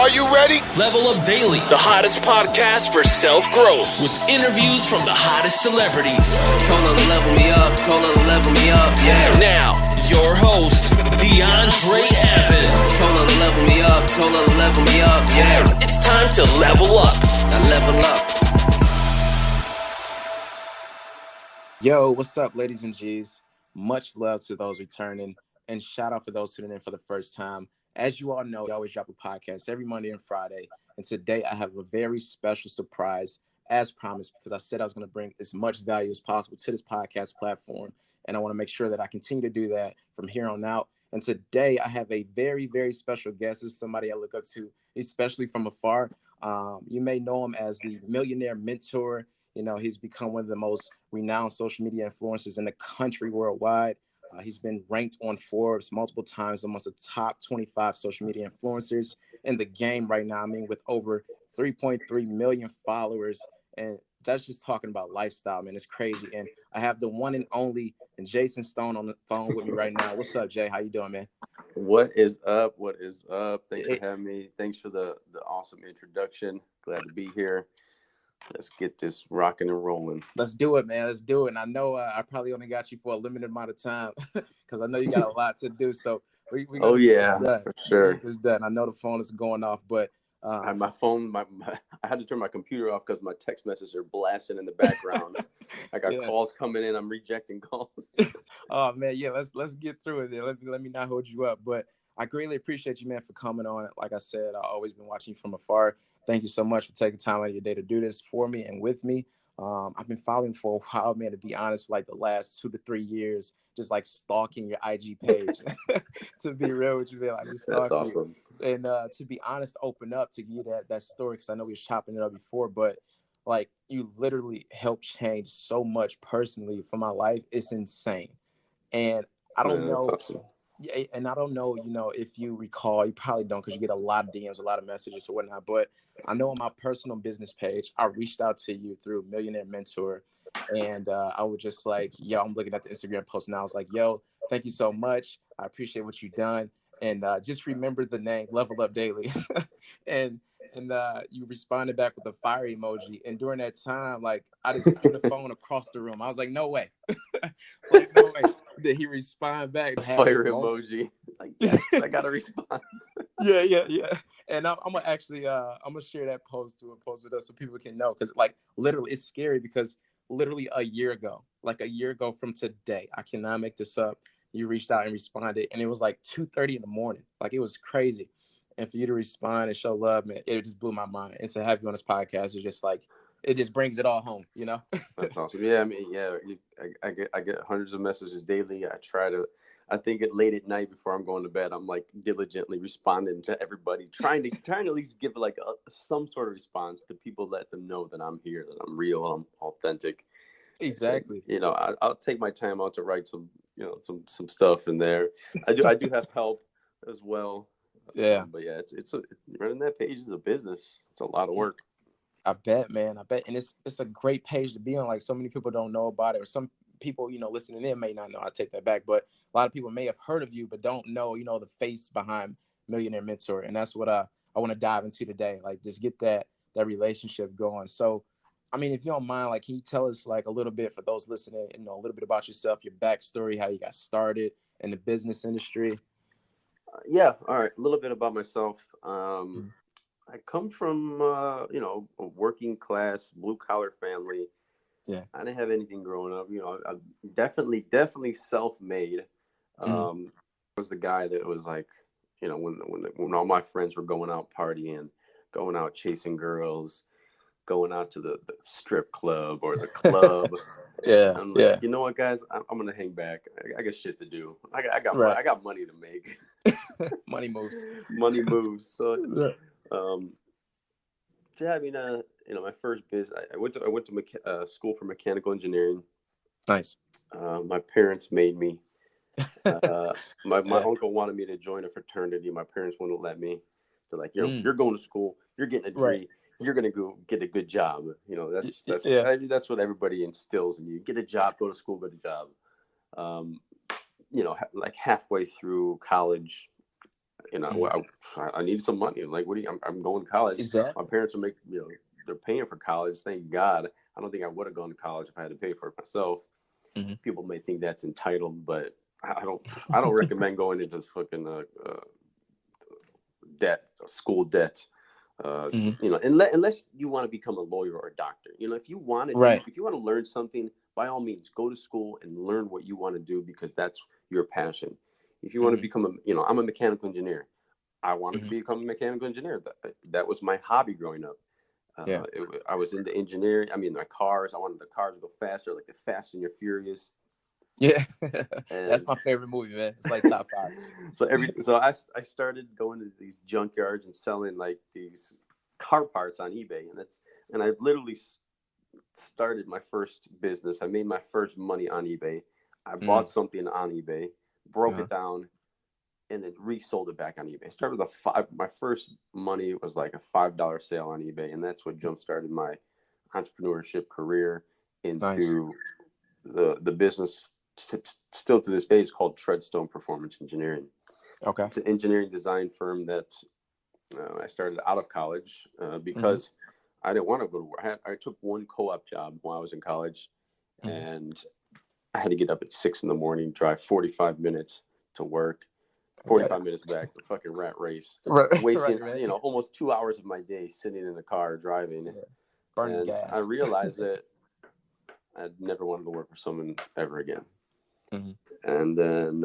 Are you ready? Level Up Daily, the hottest podcast for self-growth with interviews from the hottest celebrities. Told her to level me up, yeah. Now, your host, DeAndre Evans. Told her to level me up, yeah. It's time to level up. Now level up. Yo, what's up, ladies and G's? Much love to those returning, and shout out for those tuning in for the first time. As you all know, we always drop a podcast every Monday and Friday, and today I have a very special surprise, as promised, because I said I was going to bring as much value as possible to this podcast platform, and I want to make sure that I continue to do that from here on out. And today I have a very, very special guest. This is somebody I look up to, especially from afar. You may know him as the Millionaire Mentor. You know, he's become one of the most renowned social media influencers in the country worldwide. He's been ranked on Forbes multiple times amongst the top 25 social media influencers in the game right now. I mean, with over 3.3 million followers. And that's just talking about lifestyle, man. It's crazy. And I have the one and only Jason Stone on the phone with me right now. What's up, Jay? How you doing, man? What is up? Thanks for having me. Thanks for the awesome introduction. Glad to be here. Let's get this rocking and rolling. Let's do it, man. Let's do it. And I know I probably only got you for a limited amount of time because I know you got a lot to do. So we for sure. It's done. I know the phone is going off, but my phone, I had to turn my computer off because my text messages are blasting in the background. I got calls coming in. I'm rejecting calls. Oh man, yeah. Let's get through it. Then. Let me not hold you up, but I greatly appreciate you, man, for coming on. Like I said, I've always been watching you from afar. Thank you so much for taking time out of your day to do this for me and with me. I've been following for a while, man, to be honest, for like the last 2 to 3 years, just like stalking your IG page. To be real with you, man, like just stalking. That's awesome. And to be honest, open up to give you that story, because I know we were chopping it up before, but like you literally helped change so much personally for my life. It's insane. And I don't know. Awesome. Yeah, and I don't know, if you recall, you probably don't, because you get a lot of DMs, a lot of messages or whatnot. But I know on my personal business page, I reached out to you through Millionaire Mentor. And I was just like, yo, I'm looking at the Instagram post now. I was like, yo, thank you so much. I appreciate what you've done. And just remember the name, Level Up Daily. and you responded back with a fire emoji. And during that time, like, I just threw the phone across the room. I was like, no way. Like, no way. Did he respond back? Fire emoji. Like, yes, I got a response. Yeah. And I'm gonna actually I'm gonna share that post with us so people can know, because like literally it's scary, because literally a year ago from today, I cannot make this up, you reached out and responded, and it was like 2:30 in the morning. Like, it was crazy. And for you to respond and show love, man, it just blew my mind. And to have you on this podcast is just like, it just brings it all home, That's awesome. Yeah, I mean, I get hundreds of messages daily. I think it late at night before I'm going to bed, I'm like diligently responding to everybody, trying to at least give like some sort of response to people, let them know that I'm here, that I'm real, I'm authentic. Exactly. And, I'll take my time out to write some stuff in there. I do have help as well. Yeah. But yeah, it's running that page is a business. It's a lot of work. I bet, man. And it's a great page to be on. Like, so many people don't know about it, or some people, listening in may not know. I take that back. But a lot of people may have heard of you, but don't know, the face behind Millionaire Mentor. And that's what I want to dive into today. Like, just get that relationship going. So, I mean, if you don't mind, like, can you tell us like a little bit, for those listening, a little bit about yourself, your backstory, how you got started in the business industry? Yeah. All right. A little bit about myself. I come from, a working class, blue collar family. Yeah. I didn't have anything growing up. I'm definitely self-made. I was the guy that was like, when all my friends were going out partying, going out chasing girls, going out to the strip club or the club. Yeah. I'm like, you know what, guys? I'm gonna hang back. I got shit to do. I got money to make. Money moves. Money moves. So, I mean, my first business. I went to school for mechanical engineering. Nice. My parents made me. My uncle wanted me to join a fraternity. My parents wouldn't let me. They're like, you're going to school. You're getting a degree. Right. You're gonna go get a good job. That's what everybody instills in you. Get a job, go to school, get a job. Like halfway through college, you know, I need some money. I'm like, what do you? I'm going to college. Exactly. My parents are making, you know, they're paying for college. Thank God. I don't think I would have gone to college if I had to pay for it myself. People may think that's entitled, but I don't recommend going into fucking debt, school debt. You know, unless you want to become a lawyer or a doctor. You know, if you want to Right. if you want to learn something, by all means, go to school and learn what you want to do because that's your passion. If you want to become a, you know, I'm a mechanical engineer. I wanted to become a mechanical engineer. That was my hobby growing up. I was into engineering. I mean, my cars. I wanted the cars to go faster, like the Fast and Your Furious. Yeah, And that's my favorite movie, man. It's like top 5. so I started going to these junkyards and selling like these car parts on eBay, and I literally started my first business. I made my first money on eBay. I bought something on eBay, broke it down, and then resold it back on eBay. I started with my first money was like a $5 sale on eBay, and that's what jump started my entrepreneurship career into the business. Still to this day, is called Treadstone Performance Engineering. Okay. It's an engineering design firm that I started out of college because I didn't want to go to work. I took one co-op job while I was in college, and I had to get up at 6 a.m, drive 45 minutes to work, 45 minutes back, the fucking rat race, wasting you know, almost 2 hours of my day sitting in the car driving. Burning and gas. I realized that I'd never wanted to work for someone ever again. And then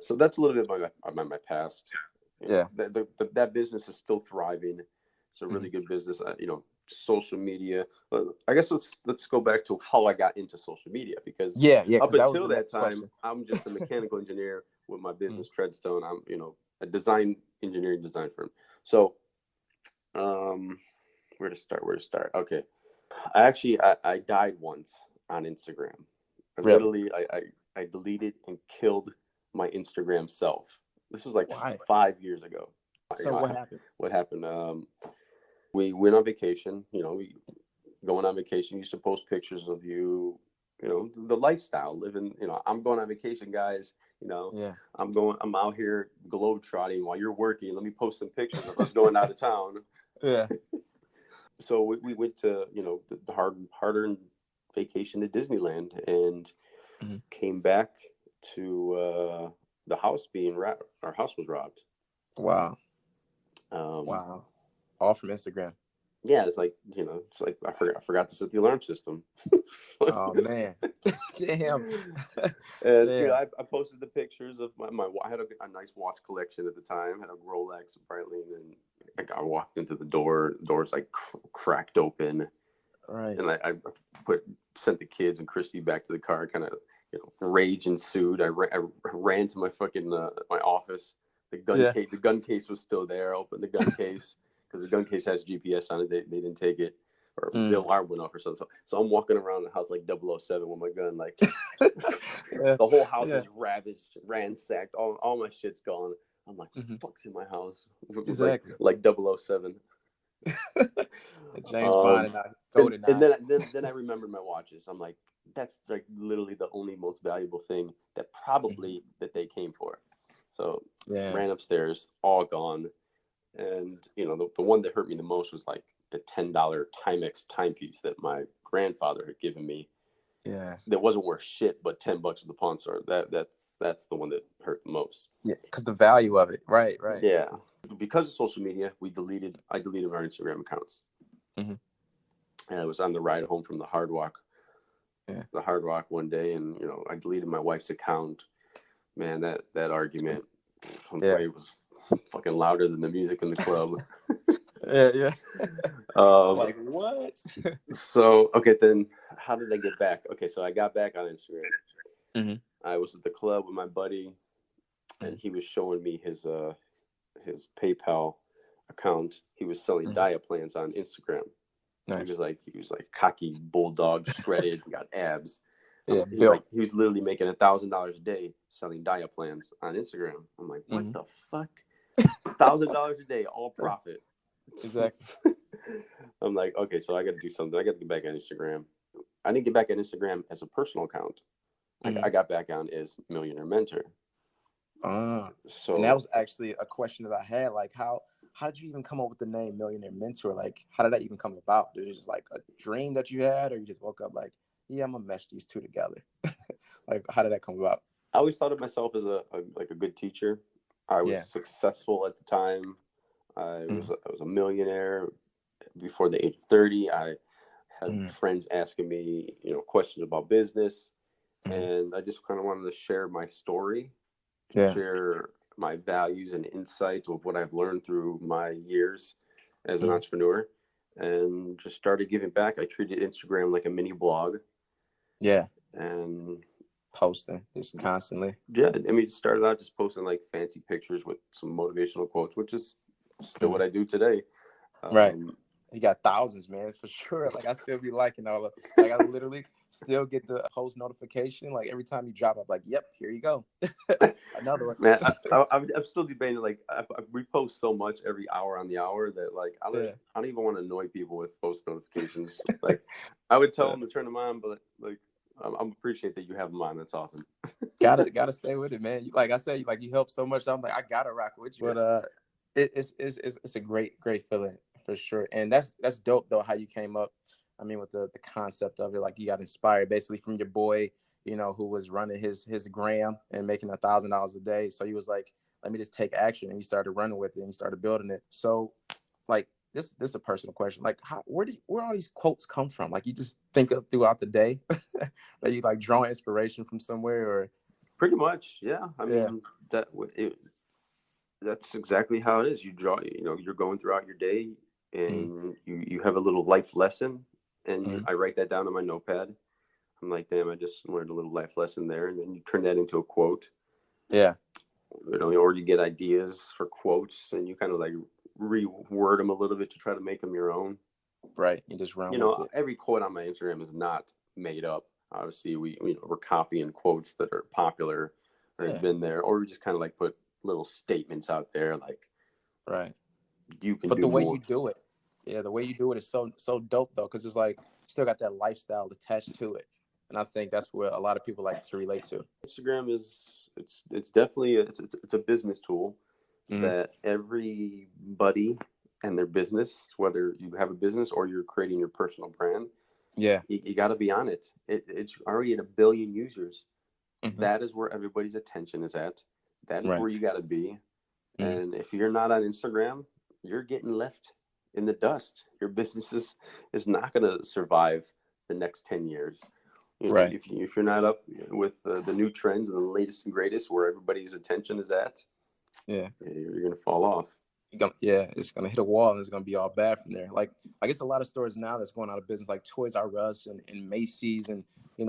so that's a little bit about my past. You know, that business is still thriving. It's a really good business. You know, social media. I guess let's go back to how I got into social media, because up until that time, I'm just a mechanical engineer with my business Treadstone. I'm, you know, a engineering design firm. So where to start? Okay. I died once on Instagram. Literally, I deleted and killed my Instagram self. This is like 5 years ago. So what happened? What happened? We went on vacation. You know, going on vacation. You used to post pictures of you. You know, the lifestyle, living. You know, I'm going on vacation, guys. You know, I'm out here globetrotting while you're working. Let me post some pictures of us going out of town. So we went to, you know, the hard-earned vacation to Disneyland, and came back to the house being robbed. Our house was robbed. Wow. Wow. All from Instagram. Yeah, it's like, you know, it's like I forgot to set the alarm system. Oh man. Damn. And you know, I posted the pictures of my I had a nice watch collection at the time. I had a Rolex, a Breitling, and I walked into the door's like cracked open. Right. And I sent the kids and Christy back to the car. Kind of, you know, rage ensued. I ran to my fucking my office. The gun case was still there. I opened the gun case because the gun case has GPS on it. They didn't take it, or the alarm went off or something. So I'm walking around the house like 007 with my gun. Like the whole house is ravaged, ransacked. All my shit's gone. I'm like, what the fuck's in my house? Exactly. Like 007. James Bond and then I remembered my watches. I'm like, that's like literally the only most valuable thing that probably that they came for. So ran upstairs, all gone. And you know, the one that hurt me the most was like the $10 Timex timepiece that my grandfather had given me. Yeah, that wasn't worth shit, but $10 at the pawn store. That's the one that hurt the most. Yeah, because the value of it. Right. Yeah, because of social media, I deleted our Instagram accounts. And I was on the ride home from the Hard Rock. The Hard Rock one day, and you know, I deleted my wife's account. Man, that argument it was fucking louder than the music in the club. Like what? So okay, then how did I get back? Okay, so I got back on Instagram. I was at the club with my buddy, and he was showing me his PayPal account. He was selling diet plans on Instagram. Nice. He was like cocky bulldog, shredded, got abs. He was literally making $1,000 a day selling diet plans on Instagram. I'm like, what the fuck? $1,000 a day, all profit. Exactly. I'm like, okay, so I got to do something. I got to get back on Instagram. I didn't get back on Instagram as a personal account. I got back on as Millionaire Mentor. And that So was actually a question that I had. Like, how did you even come up with the name Millionaire Mentor? Like, how did that even come about? Did it just like a dream that you had, or you just woke up like, yeah, I'm gonna mesh these two together? Like, how did that come about? I always thought of myself as a good teacher. I was Yeah. successful at the time. Mm-hmm. I was a millionaire before the age of 30. I had Mm-hmm. friends asking me, questions about business, Mm-hmm. and I just kind of wanted to share my story, Yeah. share my values and insights of what I've learned through my years as an Mm-hmm. entrepreneur, and just started giving back. I treated Instagram like a mini blog, Yeah. and Posting just constantly. yeah, I mean, it started out just posting like fancy pictures with some motivational quotes, which is still Mm-hmm. what I do today. Right. Um, You got thousands, man, for sure. Like I still be liking all of, like I literally still get the post notification. Like every time you drop, I'm like, yep, here you go. Another one. Man, I'm still debating. Like, I repost so much every hour on the hour that like Yeah. I don't even want to annoy people with post notifications. Like, I would tell them to turn them on, but like, I'm appreciate that you have them on. That's awesome. Gotta stay with it, man. Like I said, like you help so much. I'm like, I gotta rock with you. But it's a great feeling for sure. And that's dope though, how you came up. I mean, with the concept of it, like you got inspired basically from your boy, who was running his gram and making $1,000 a day. So he was like, let me just take action, and you started running with it and you started building it. So like this is a personal question. Like where all these quotes come from? Like you just think of throughout the day that you like draw inspiration from somewhere or Pretty much, yeah. I yeah. mean that's exactly how it is. You draw, you're going throughout your day, Mm, and you have a little life lesson, and mm, I write that down on my notepad. I'm like, damn, I just learned a little life lesson there, and then you turn that into a quote, yeah. or you get ideas for quotes, and you kind of like reword them a little bit to try to make them your own. Right. You just run with it. Every quote on my Instagram is not made up. Obviously, we're copying quotes that are popular or have Yeah. been there, or we just kind of like put little statements out there like Right. you can But do the way more. you do it, yeah, the way you do it is so dope though, because it's like still got that lifestyle attached to it. And I think that's where a lot of people like to relate to. Instagram is it's definitely it's a business tool Mm-hmm. that everybody and their business, whether you have a business or you're creating your personal brand, Yeah. you got to be on it. It's already at 1 billion users. Mm-hmm. That is where everybody's attention is at. That is Right. where you got to be. Mm-hmm. And if you're not on Instagram, you're getting left in the dust. Your business is not going to survive the next 10 years. Right. If you're not up with the new trends and the latest and greatest where everybody's attention is at, Yeah. you're going to fall off. Yeah, it's gonna hit a wall and it's gonna be all bad from there. Like I guess a lot of stores now that's going out of business, like Toys R Us and Macy's, and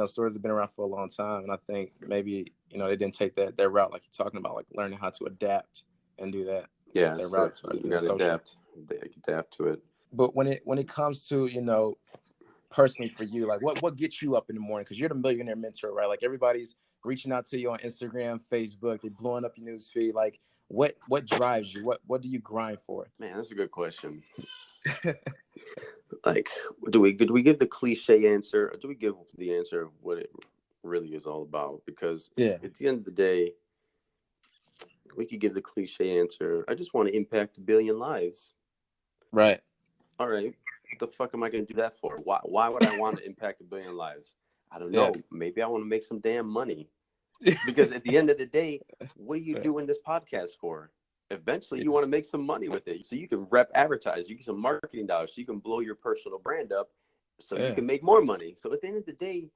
stores have been around for a long time. And I think maybe they didn't take that route like you're talking about, like learning how to adapt and do Yeah, that route to you got to social. adapt to it. But when it comes to personally for you, like what gets you up in the morning? Because you're the millionaire mentor, right? Like everybody's reaching out to you on Instagram, Facebook, they're blowing up your newsfeed. Like what drives you? What do you grind for? Man, that's a good question. Like, do we give the cliche answer, or do we give the answer of what it really is all about? Because Yeah. at the end of the day, we could give the cliche answer. I just want to impact 1 billion lives. Right. All right, what the fuck am I going to do that for? Why would I want to impact 1 billion lives? I don't know. Yeah. Maybe I want to make some damn money. Because at the end of the day, what are you Right. doing this podcast for? Eventually, Yeah. you want to make some money with it, so you can advertise, you get some marketing dollars, so you can blow your personal brand up, so you Yeah. can make more money. So at the end of the day,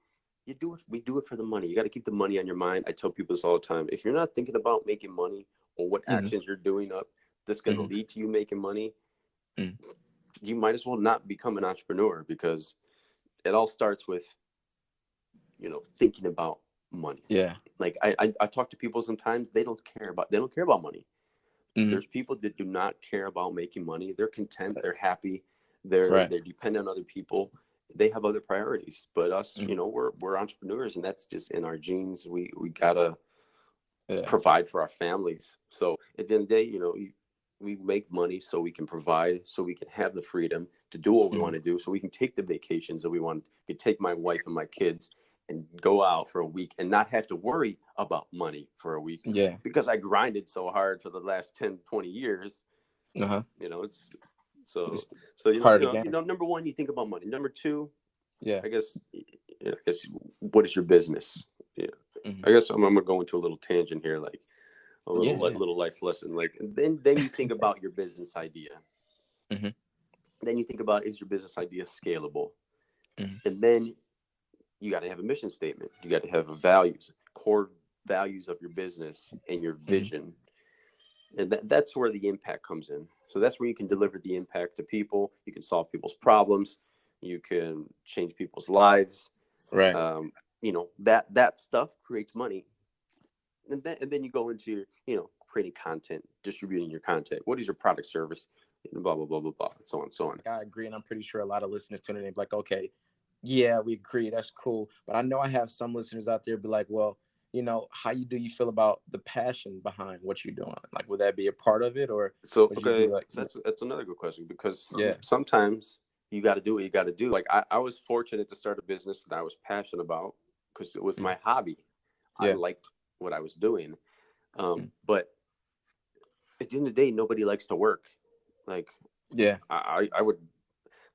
we do it for the money. You got to keep the money on your mind. I tell people this all the time. If you're not thinking about making money or what Mm-hmm. actions you're doing up that's going to lead to you making money, Mm. you might as well not become an entrepreneur, because it all starts with thinking about money. Yeah. Like I talk to people sometimes, they don't care about money. Mm-hmm. There's people that do not care about making money. They're content, they're happy, they're Right. dependent on other people. They have other priorities. But us, Mm-hmm. we're entrepreneurs, and that's just in our genes. We gotta Yeah. provide for our families. So at the end of the day, we make money so we can provide, so we can have the freedom to do what we want to do, so we can take the vacations that we want. I could take my wife and my kids and go out for a week and not have to worry about money for a week. Yeah. Because I grinded so hard for the last 10, 20 years. Uh-huh. It's so It's so part of the game. number one, you think about money. Number two, Yeah. I guess what is your business? Yeah. Mm-hmm. I guess I'm gonna go into a little tangent here, like a little Yeah. little life lesson. Like then you think about your business idea. Mm-hmm. Then you think about, is your business idea scalable? Mm-hmm. And then you got to have a mission statement. You got to have core values of your business and your vision. And that's where the impact comes in. So that's where you can deliver the impact to people. You can solve people's problems. You can change people's lives. Right. That stuff creates money. And then you go into your, creating content, distributing your content. What is your product, service? Blah, blah, blah, blah, blah, and so on and so on. I agree. And I'm pretty sure a lot of listeners tuning in like, okay, yeah, we agree. That's cool. But I know I have some listeners out there be like, well, how do you feel about the passion behind what you're doing? Like, would that be a part of it, or so would you be like, so that's another good question, because yeah, sometimes you got to do what you got to do. Like I was fortunate to start a business that I was passionate about because it was my hobby. Yeah. I liked what I was doing. But at the end of the day, nobody likes to work. Like, yeah, I would,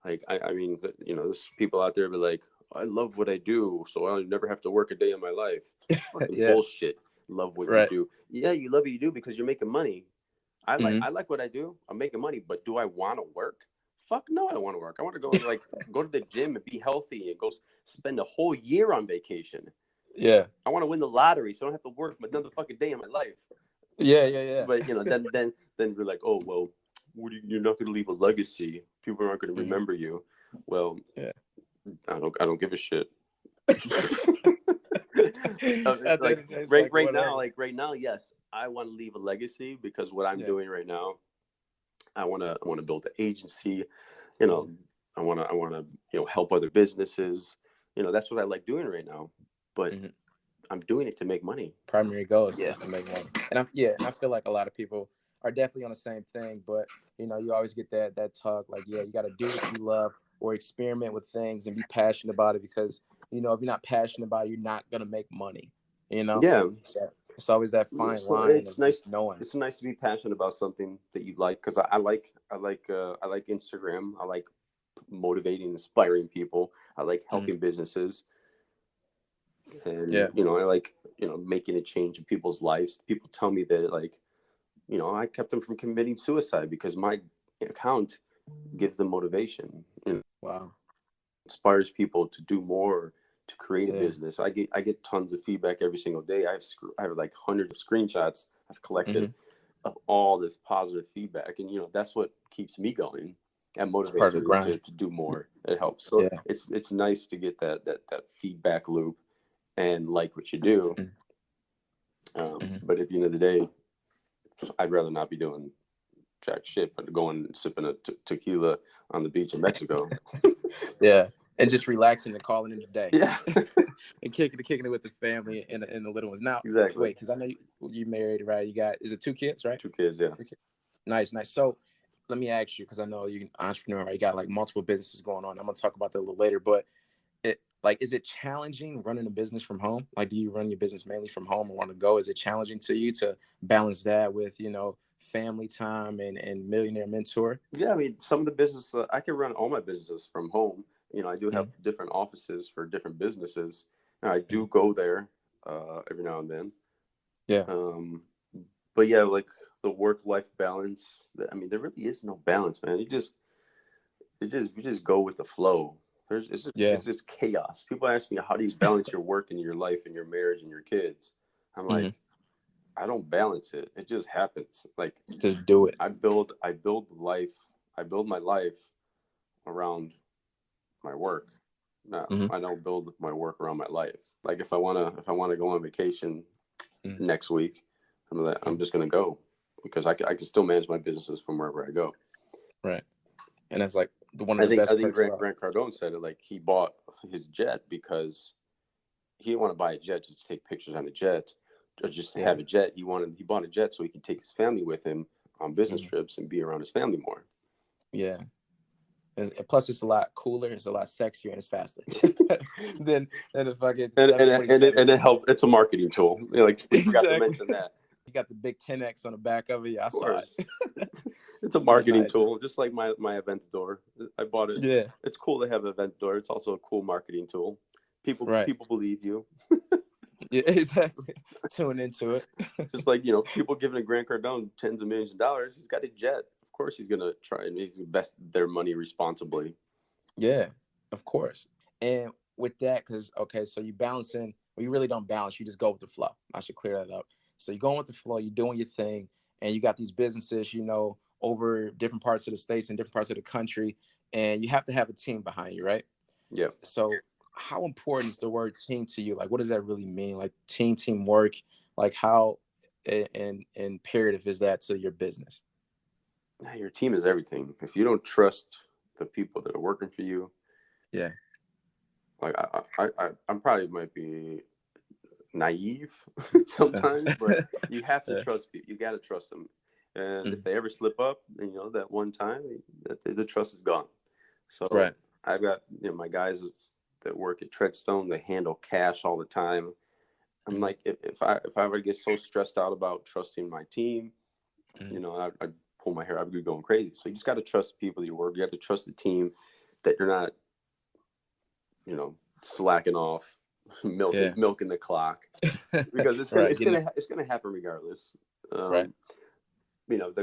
like, I mean, there's people out there be like, I love what I do, so I'll never have to work a day in my life. Fucking yeah, bullshit. Love what right, you do. Yeah, you love what you do because you're making money. I Mhm. like what I do. I'm making money, but do I want to work? Fuck no, I don't want to work. I want to go go to the gym and be healthy and go spend a whole year on vacation. yeah, I want to win the lottery so I don't have to work another fucking day in my life. yeah. But then we're like, oh well, you're not going to leave a legacy. People aren't going to Mhm. remember you. Well, Yeah. I don't give a shit. At the end of the day, it's right whatever. now, yes, I want to leave a legacy because what I'm Yeah. doing right now, I want to build an agency. Mhm. I want to help other businesses. That's what I like doing right now. But Mhm. I'm doing it to make money. Primary goal is Yeah. to make money, and I feel like a lot of people are definitely on the same thing. But you always get that talk like, yeah, you got to do what you love or experiment with things and be passionate about it, because if you're not passionate about it, you're not gonna make money. Yeah. So it's always that fine So line it's of just nice. knowing. It's nice to be passionate about something that you like, because I like Instagram. I like motivating, inspiring people. I like Mhm. helping businesses, Yeah. and I like making a change in people's lives. People tell me that, like, I kept them from committing suicide because my account gives them motivation. Wow. Inspires people to do more, to create a Yeah. business. I get tons of feedback every single day. I have like hundreds of screenshots I've collected Mhm. of all this positive feedback, and that's what keeps me going and It's part motivates of the me to grind. do more. It helps. So Yeah. it's nice to get that feedback loop and like what you do. Mhm. But at the end of the day, I'd rather not be doing jack shit, but going and sipping a tequila on the beach in Mexico. Yeah. And just relaxing and calling it a day. Yeah. And kicking it with the family and the little ones. Now, Exactly. wait, because I know you married, right? You got, is it 2 kids, right? 2 kids, yeah. Nice. So let me ask you, because I know you're an entrepreneur, right? You got like multiple businesses going on. I'm gonna talk about that a little later, but is it challenging running a business from home? Like, do you run your business mainly from home or on the go? Is it challenging to you to balance that with, family time and Millionaire Mentor? Yeah, I mean, some of the business, I can run all my businesses from home. I do have Mhm. different offices for different businesses, and I do Mhm. go there every now and then. Yeah. But yeah, like the work-life balance, I mean, there really is no balance, man. You just go with the flow. Yeah. It's just chaos. People ask me, how do you balance your work and your life and your marriage and your kids? I'm Mhm. like, I don't balance it. It just happens. Like, Just do it. I build life. I build my life around my work. No, Mhm. I don't build my work around my life. Like, if I wanna go on vacation Mhm. next week, I'm just gonna go, because I can still manage my businesses from wherever I go. Right. And that's like one of I the think I best think perks Grant, about it. Grant Cardone said it, like, he bought his jet because he didn't want to buy a jet just to take pictures on a jet or just to Yeah. have a jet. He bought a jet so he can take his family with him on business Mhm. trips and be around his family more. Yeah. And plus, it's a lot cooler, it's a lot sexier, and it's faster than the fucking and 747. it helped. It's a marketing tool. You know, like we forgot to Exactly. mention that. You got the big 10x on the back of it. Yeah, I Of saw course, it. it's a Yeah, marketing nice. tool, just like my Aventador. I bought it. Yeah, It's cool to have an Aventador. It's also a cool marketing tool. People right. believe you. Yeah, exactly. Tune into it. Just like, you know, people giving a Grant Cardone tens of millions of dollars. He's got a jet. Of course, he's gonna try and he's invest their money responsibly. Yeah, of course. And with that, because okay, so you balancing, well, you really don't balance, you just go with the flow. I should clear that up. So you're going with the flow, you're doing your thing, and you got these businesses, over different parts of the states and different parts of the country, and you have to have a team behind you, right? Yeah. So how important is the word team to you? Like, what does that really mean? Like teamwork, like how and imperative is that to your business? Your team is everything. If you don't trust the people that are working for you, Yeah. like I'm probably might be naive sometimes, but you have to Yeah. trust people. You got to trust them. And if Mhm. they ever slip up, you know, that one time, the trust is gone. So Right. I've got, you know, my guys that work at Treadstone, they handle cash all the time. I'm Mhm. like, if I ever get so stressed out about trusting my team, Mhm. you know, I'd pull my hair. I'd be going crazy. So you just got to trust the people that you work. You got to trust the team that you're not, you know, slacking off, Yeah. milking the clock, because Right. it's gonna happen regardless. Right. You know,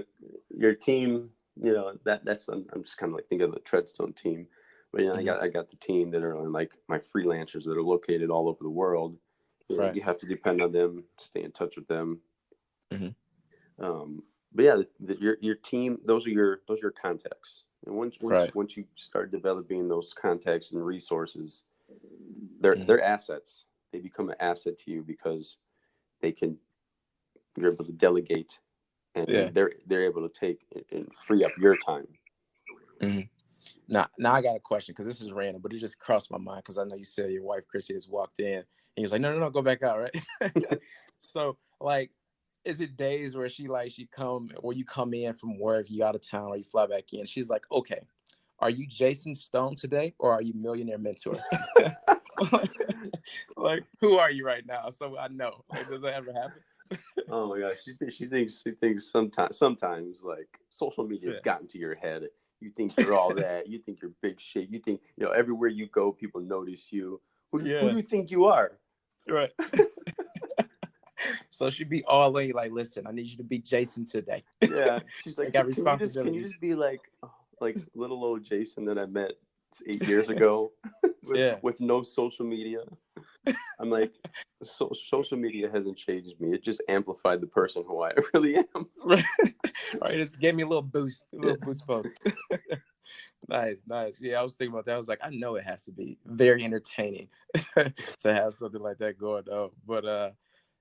your team. You know, that's I'm just kind of like thinking of the Treadstone team, but you know, Mhm. I got the team that are like my freelancers that are located all over the world. You know, Right. you have to depend on them, stay in touch with them. Mhm. But yeah, your team, those are your contacts. And Right. once you start developing those contacts and resources, Mhm. they're assets. They become an asset to you because they can you're able to delegate, Yeah. and they're able to take and free up your time. Mhm. Now I got a question because this is random, but it just crossed my mind because I know you said your wife Chrissy has walked in and he was like, no, go back out, right? So like, is it days where she come where you come in from work, you out of town, or you fly back in? She's like, okay, are you Jason Stone today, or are you Millionaire Mentor? Like, who are you right now? So I know. Like, does that ever happen? Oh my gosh, she thinks sometimes like social media has Yeah. gotten to your head. You think you're all that. You think you're big shit. You think, you know, everywhere you go, people notice you. Who Yeah. do you think you are? Right. So she'd be all in, like, listen, I need you to be Jason today. Yeah, she's I like, got can you responsibilities. just be like, oh, like little old Jason that I met 8 years ago, Yeah. with no social media? I'm like, social media hasn't changed me. It just amplified the person who I really am. Right. Right. Just gave me a Yeah. little boost post. Nice. Yeah, I was thinking about that. I was like, I know it has to be very entertaining to have something like that going on. But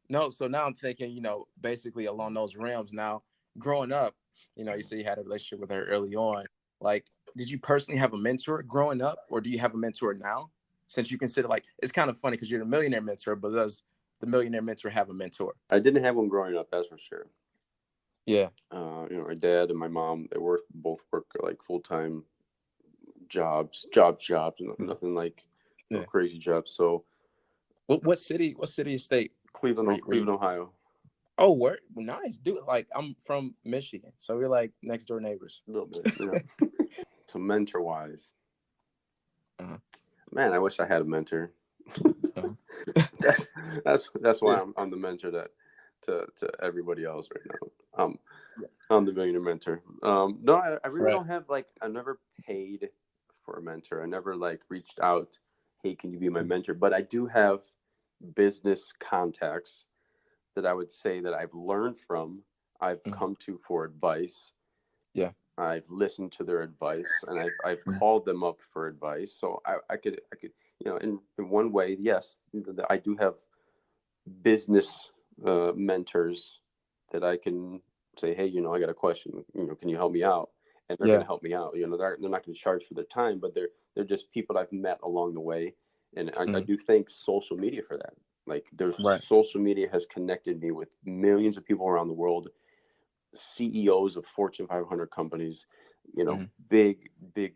no, so now I'm thinking, basically along those realms now, growing up, you say you had a relationship with her early on. Like, did you personally have a mentor growing up, or do you have a mentor now? Since you consider, like, it's kind of funny because you're the millionaire mentor, but does the millionaire mentor have a mentor? I didn't have one growing up, that's for sure. Yeah. You know, my dad and my mom, they both work like full-time jobs, nothing like Yeah. crazy jobs. So What city or state were you? Cleveland, Ohio. Oh, where? Nice, dude. Like, I'm from Michigan, so we're like next door neighbors. A little bit, you know. So mentor wise, Uh-huh. man, I wish I had a mentor. Uh-huh. That's why Yeah. I'm the mentor to everybody else right now. I'm the millionaire mentor. No, I really Right. don't have, like, I never paid for a mentor. I never like reached out, hey, can you be my mentor? But I do have business contacts that I would say that I've learned from, I've Mhm. come to for advice. Yeah. I've listened to their advice, and I've Mhm. called them up for advice. So I could, you know, in one way, yes, I do have business mentors that I can say, hey, you know, I got a question. You know, can you help me out? And they're going Yeah. to help me out. You know, they're not going to charge for their time, but they're just people I've met along the way. And I Mhm. do thank social media for that. Like, there's Right. social media has connected me with millions of people around the world, CEOs of Fortune 500 companies you know, big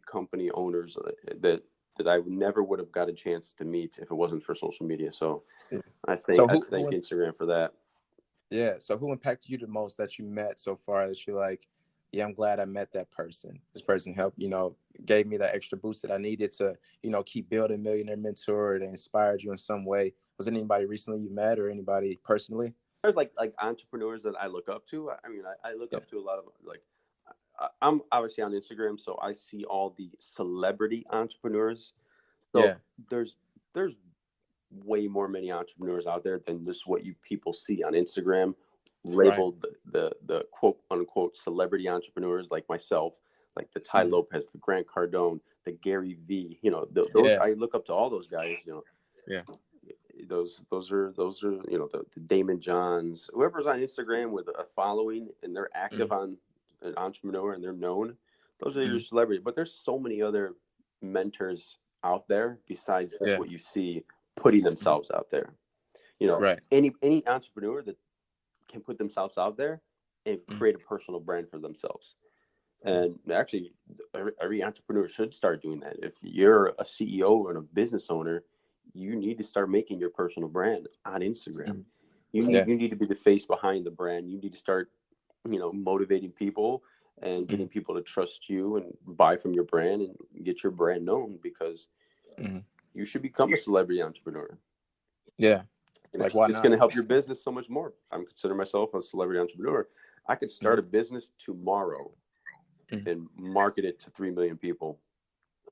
company owners that I never would have got a chance to meet if it wasn't for social media. So Yeah. I So thank Instagram for that. Yeah. So who impacted you the most that you met so far that you're like, yeah, I'm glad I met that person. This person helped, gave me that extra boost that I needed to, keep building Millionaire Mentor. It inspired you in some way. Was it anybody recently you met or anybody personally? There's like entrepreneurs that I look up to. I mean, I look up to a lot of like, I'm obviously on Instagram, so I see all the celebrity entrepreneurs. So there's way more many entrepreneurs out there than just what you people see on Instagram, labeled the quote unquote celebrity entrepreneurs like myself, like the Ty Lopez, the Grant Cardone, the Gary V. I look up to all those guys. Those are the Damon Johns, whoever's on Instagram with a following and they're active on an entrepreneur and they're known. Those are your celebrities. But there's so many other mentors out there besides just what you see putting themselves out there. Any entrepreneur that can put themselves out there and create a personal brand for themselves. And actually, every entrepreneur should start doing that. If you're a CEO and a business owner, you need to start making your personal brand on Instagram. You need to be the face behind the brand. You need to start, motivating people and getting people to trust you and buy from your brand and get your brand known, because you should become a celebrity entrepreneur. Yeah. Like, it's going to help your business so much more. I'm considering myself a celebrity entrepreneur. I could start a business tomorrow and market it to 3 million people.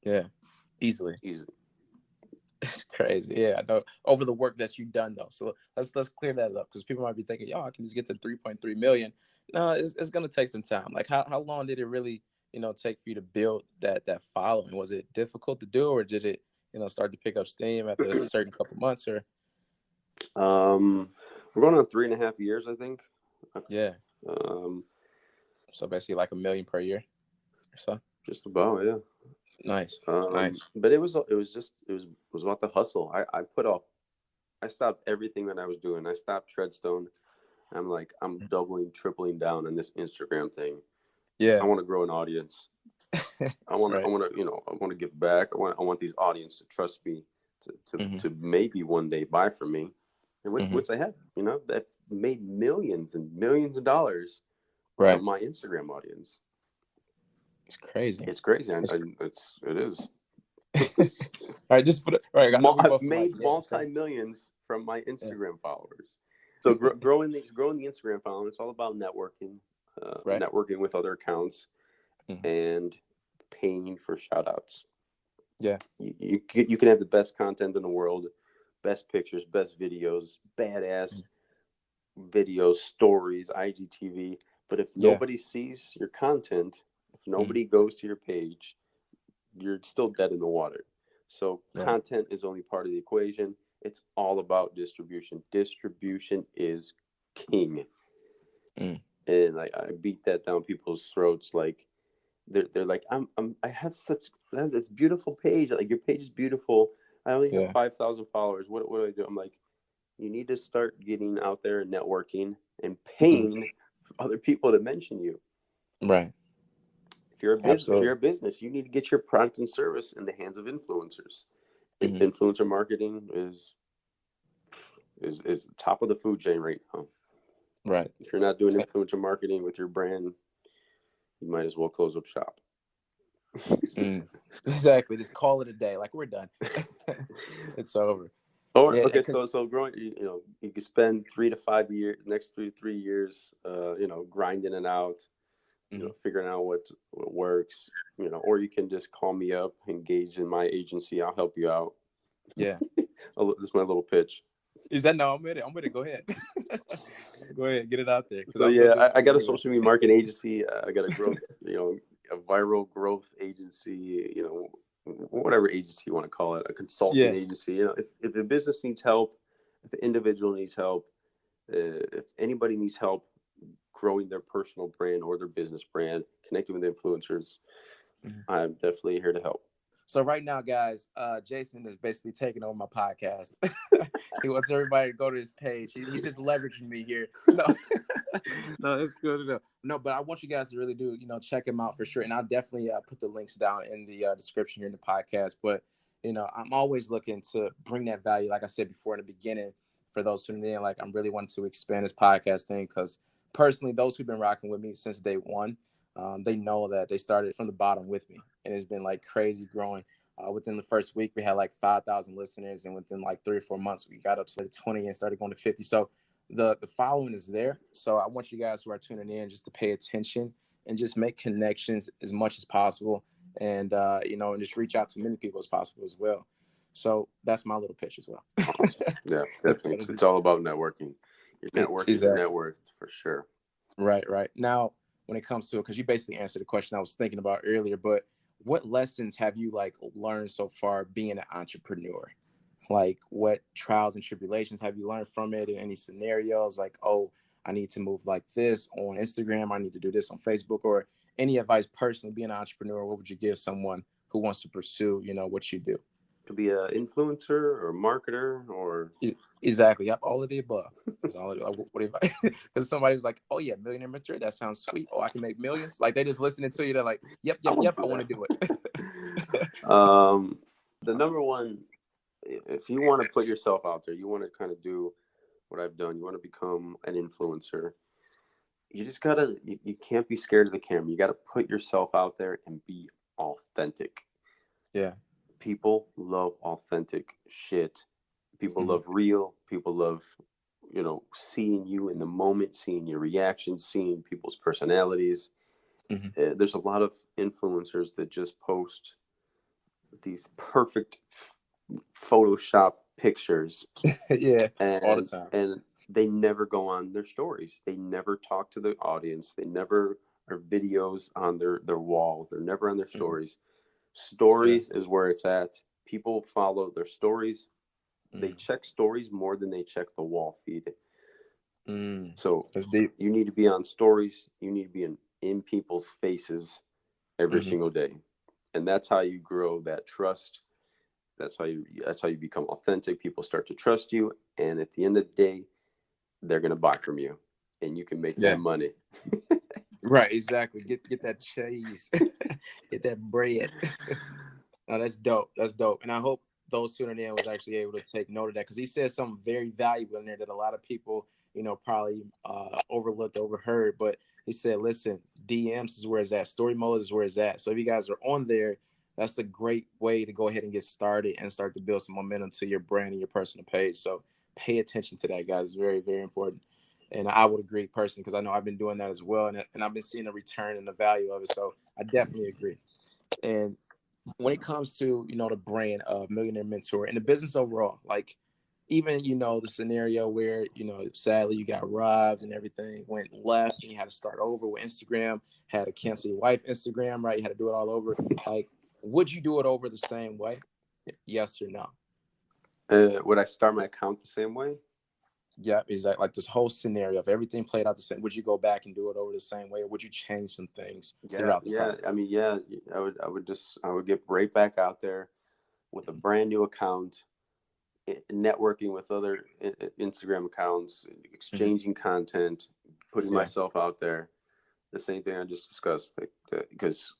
Yeah. Easily. It's crazy. Yeah, I know. Over the work that you've done, though. So let's clear that up, because people might be thinking, I can just get to 3.3 million. No, it's going to take some time. Like, how long did it really, take for you to build that following? Was it difficult to do, or did it, start to pick up steam after a certain couple months? Or we're going on 3.5 years, I think. Yeah. So basically like 1 million per year or so. Just about, yeah. Nice. But it was about the hustle. I stopped everything that I was doing. I stopped Treadstone. I'm doubling, tripling down on this Instagram thing. Yeah. I want to grow an audience. I want to give back. I want these audience to trust me to maybe one day buy from me. And which I have, that made millions and millions of dollars from my Instagram audience. It's crazy. It's crazy. It is. All right, just put it right. I've made multi-millions from my Instagram followers. So growing the Instagram following, it's all about networking, networking with other accounts, and paying for shout outs. Yeah. You can have the best content in the world, best pictures, best videos, badass videos, stories, IGTV. But if nobody sees your content, if nobody goes to your page, you're still dead in the water. So content is only part of the equation. It's all about distribution. Distribution is king. And I beat that down people's throats. Like they're like, I have such this beautiful page. Like, your page is beautiful. I only have 5,000 followers. What do I do? I'm like, you need to start getting out there and networking and paying other people to mention you. Right. If you're a business, you need to get your product and service in the hands of influencers. Influencer marketing is top of the food chain right now. Right. If you're not doing influencer marketing with your brand, you might as well close up shop. Exactly. Just call it a day. Like, we're done. It's over. So growing, you could spend 3 to 5 years, next 3 to 3 years, grinding it out, figuring out what works, or you can just call me up, engage in my agency. I'll help you out. Yeah. This is my little pitch. Is that no? I'm with it. Go ahead. Go ahead, get it out there. So I got a social media marketing agency. I got a growth, a viral growth agency. Whatever agency you want to call it, a consulting agency. If a business needs help, if an individual needs help, if anybody needs help growing their personal brand or their business brand, connecting with influencers, I'm definitely here to help. So right now, guys, Jason is basically taking over my podcast. He wants everybody to go to his page. He's just leveraging me here. No, no, it's good enough. No, but I want you guys to really do, check him out for sure. And I'll definitely put the links down in the description here in the podcast. But, I'm always looking to bring that value. Like I said before in the beginning, for those tuning in, like I'm really wanting to expand this podcast thing because personally, those who've been rocking with me since day one, they know that they started from the bottom with me, and it's been like crazy growing. Within the first week, we had like 5,000 listeners, and within like 3 or 4 months, we got up to 20 and started going to 50. So the following is there. So I want you guys who are tuning in just to pay attention and just make connections as much as possible, and and just reach out to many people as possible as well. So that's my little pitch as well. Yeah, definitely. It's all about networking. Your network is your net worth for sure. Right. Now, when it comes to it, because you basically answered the question I was thinking about earlier, but what lessons have you like learned so far being an entrepreneur? Like what trials and tribulations have you learned from it? In any scenarios like, oh, I need to move like this on Instagram, I need to do this on Facebook, or any advice personally being an entrepreneur, what would you give someone who wants to pursue, what you do? To be an influencer or marketer or Exactly. Yep. All of the above. What if because somebody's like, oh yeah, Millionaire Mentor, that sounds sweet. Oh, I can make millions. Like they just listening to you. They're like, yep. I want to do it. The number one, if you want to put yourself out there, you want to kind of do what I've done. You want to become an influencer. You just gotta. You can't be scared of the camera. You got to put yourself out there and be authentic. Yeah. People love authentic shit. People love real. People love, seeing you in the moment, seeing your reactions, seeing people's personalities. There's a lot of influencers that just post these perfect Photoshop pictures. Yeah, all the time. And they never go on their stories. They never talk to the audience. They never are videos on their walls. They're never on their stories. Stories is where it's at. People follow their stories. They check stories more than they check the wall feed. So you need to be on stories. You need to be in people's faces every single day. And that's how you grow that trust. That's how you become authentic. People start to trust you. And at the end of the day, they're going to buy from you and you can make that money. Right. Exactly. Get that cheese, get that bread. No, that's dope. That's dope. And I hope those tuning in was actually able to take note of that because he said something very valuable in there that a lot of people, probably overlooked, overheard. But he said, listen, DMs is where it's at. Story mode is where it's at. So if you guys are on there, that's a great way to go ahead and get started and start to build some momentum to your brand and your personal page. So pay attention to that, guys. It's very, very important. And I would agree personally because I know I've been doing that as well. And I've been seeing the return and the value of it. So I definitely agree. And when it comes to, the brand of Millionaire Mentor and the business overall, like even, the scenario where, sadly you got robbed and everything went left and you had to start over with Instagram, had to cancel your wife Instagram, right? You had to do it all over. Like, would you do it over the same way? Yes or no? Would I start my account the same way? Yeah, exactly. Like this whole scenario, if everything played out the same, would you go back and do it over the same way, or would you change some things throughout the process? I mean, I would get right back out there with a brand new account, networking with other Instagram accounts, exchanging content, putting myself out there. The same thing I just discussed, because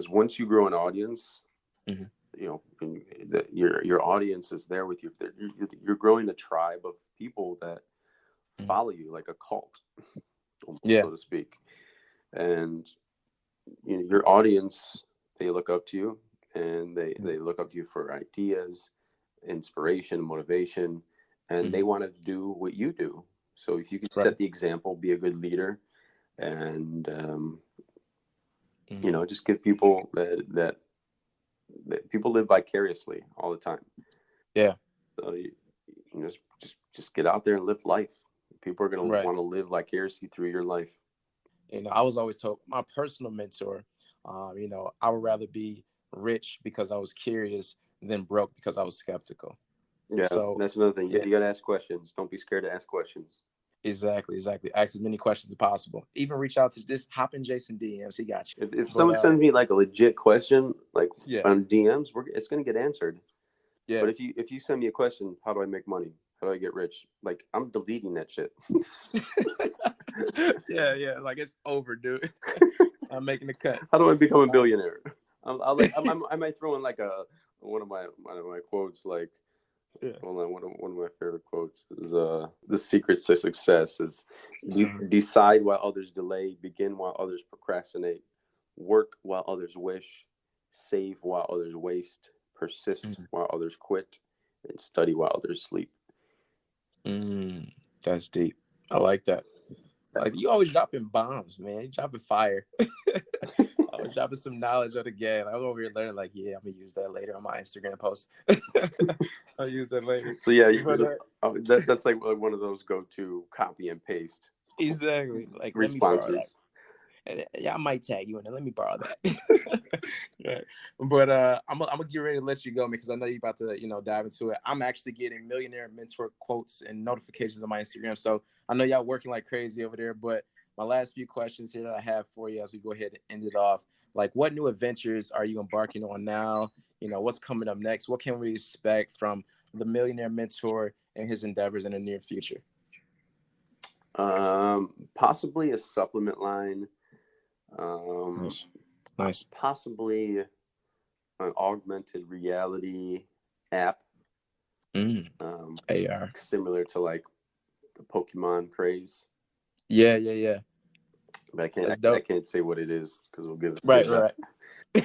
once you grow an audience, your audience is there with you. You're growing a tribe of people that follow you like a cult, so to speak. And your audience, they look up to you, and they look up to you for ideas, inspiration, motivation, and they want to do what you do. So if you could set the example, be a good leader, and just give people that people live vicariously all the time. Yeah. So just get out there and live life. People are going to want to live vicariously through your life. I was always told my personal mentor, I would rather be rich because I was curious than broke because I was skeptical. Yeah. So that's another thing. You got to ask questions. Don't be scared to ask questions. Exactly. Ask as many questions as possible. Even reach out to just hop in Jason DMs. He got you. If But someone sends me like a legit question, like yeah, on DMs, it's gonna get answered. yeah, But if you send me a question, how do I make money? How do I get rich? Like, I'm deleting that shit. yeah. Like, it's over, dude. I'm making the cut. How do I become a billionaire? I might throw in like one of my quotes, like, Yeah. hold on, one of my favorite quotes is the secret to success is decide while others delay, begin while others procrastinate, work while others wish, save while others waste, persist while others quit, and study while others sleep. That's deep. I like that. Like, you always dropping bombs, man. You dropping fire. I was dropping some knowledge of the game. I'm over here learning, like, yeah, I'm gonna use that later on my Instagram post. I'll use that later. So yeah, that's like one of those go-to copy and paste. Exactly. Like, responses. Let me borrow that. Yeah, I might tag you in it. Let me borrow that. Right. But I'm gonna get ready to let you go, man, because I know you're about to, dive into it. I'm actually getting Millionaire Mentor quotes and notifications on my Instagram, so I know y'all working like crazy over there. But my last few questions here that I have for you as we go ahead and end it off, like, what new adventures are you embarking on now? What's coming up next? What can we expect from the Millionaire Mentor and his endeavors in the near future? Possibly a supplement line. Nice. Possibly an augmented reality app. AR. Similar to like the Pokemon craze. Yeah. But I can't say what it is because we'll give it right.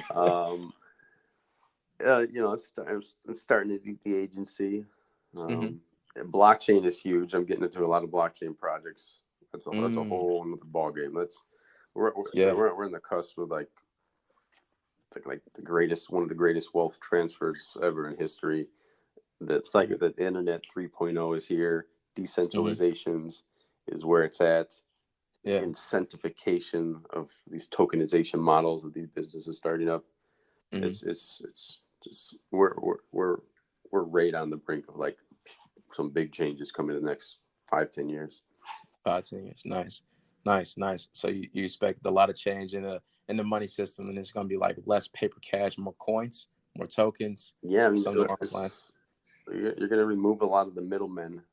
I'm starting to eat the agency. Blockchain is huge. I'm getting into a lot of blockchain projects. That's a whole another ball game. We're in the cusp of like one of the greatest wealth transfers ever in history. That's like the internet 3.0 is here. Decentralizations is where it's at. Yeah. Incentivification of these tokenization models of these businesses starting up. It's just we're right on the brink of like some big changes coming in the next 5-10 years. 5-10 years. Nice. So you expect a lot of change in the money system, and it's going to be like less paper cash, more coins, more tokens. Yeah, I mean, you're going to remove a lot of the middlemen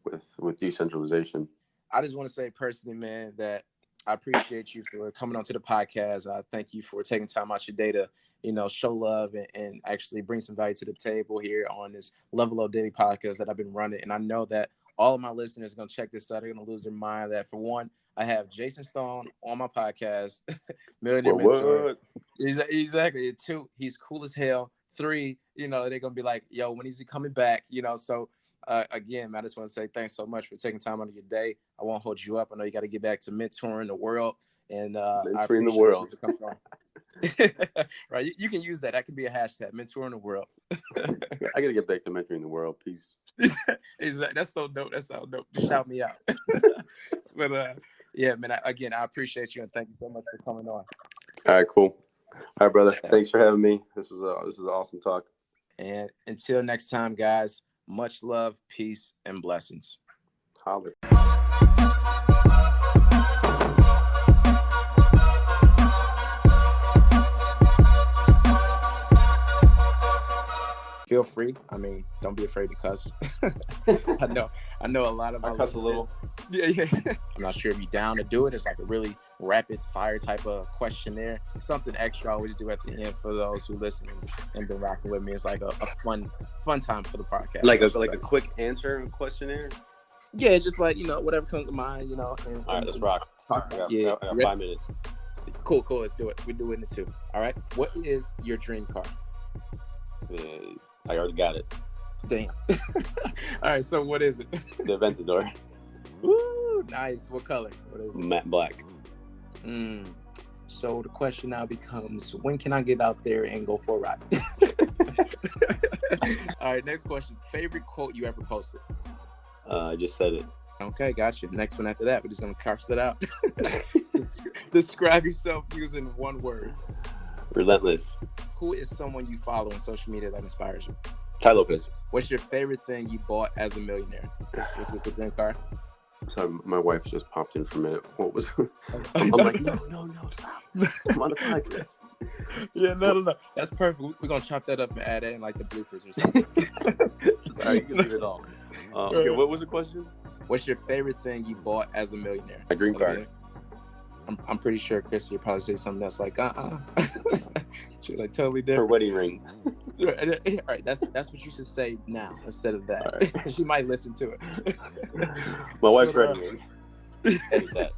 with decentralization. I just want to say personally, man, that I appreciate you for coming onto the podcast. I thank you for taking time out your day to, show love and actually bring some value to the table here on this Level Up Daily podcast that I've been running. And I know that all of my listeners are going to check this out. They're going to lose their mind that, for one, I have Jason Stone on my podcast, Millionaire Mentor. Exactly. 2, he's cool as hell. 3, they're going to be like, yo, when is he coming back? So again, I just want to say thanks so much for taking time out of your day. I won't hold you up. I know you got to get back to mentoring the world. And mentoring the world. Right. You can use that. That could be a hashtag, mentoring the world. I got to get back to mentoring the world. Peace. Exactly. That's so dope. That's so dope. Just shout me out. But yeah, man, I appreciate you and thank you so much for coming on. All right, cool. All right, brother. Thanks for having me. This is an awesome talk. And until next time, guys, much love, peace, and blessings. Holler. Feel free. I mean, don't be afraid to cuss. I know a lot of I cuss a little. Yeah. I'm not sure if you're down to do it. It's like a really rapid fire type of questionnaire. Something extra I always do at the end for those who listen and been rocking with me. It's like a fun time for the podcast. Like a quick answer questionnaire? Yeah, just like, whatever comes to mind, All right, let's rock. I got 5 minutes. Cool. Let's do it. We do it in 2. All right. What is your dream car? I already got it. Damn. All right, so what is it? The Aventador. Ooh, nice. What color? What is it? Matte black. So the question now becomes, when can I get out there and go for a ride? All right, next question. Favorite quote you ever posted? I just said it. Okay, gotcha. Next one after that, we're just going to curse it out. Describe yourself using one word. Relentless. Who is someone you follow on social media that inspires you? Ty Lopez. What's your favorite thing you bought as a millionaire? Was it the green car? Sorry, my wife just popped in for a minute. What was? I'm like, no, stop. I'm on the podcast. Yeah, no. That's perfect. We're gonna chop that up and add in like the bloopers or something. Sorry, you can leave it all. Okay, what was the question? What's your favorite thing you bought as a millionaire? My green card. I'm pretty sure Chris, you'll probably say something else like she's like totally Her different. wedding ring. All right, that's what you should say now instead of that. All right. She might listen to it. My wife's wedding ring. Edit that.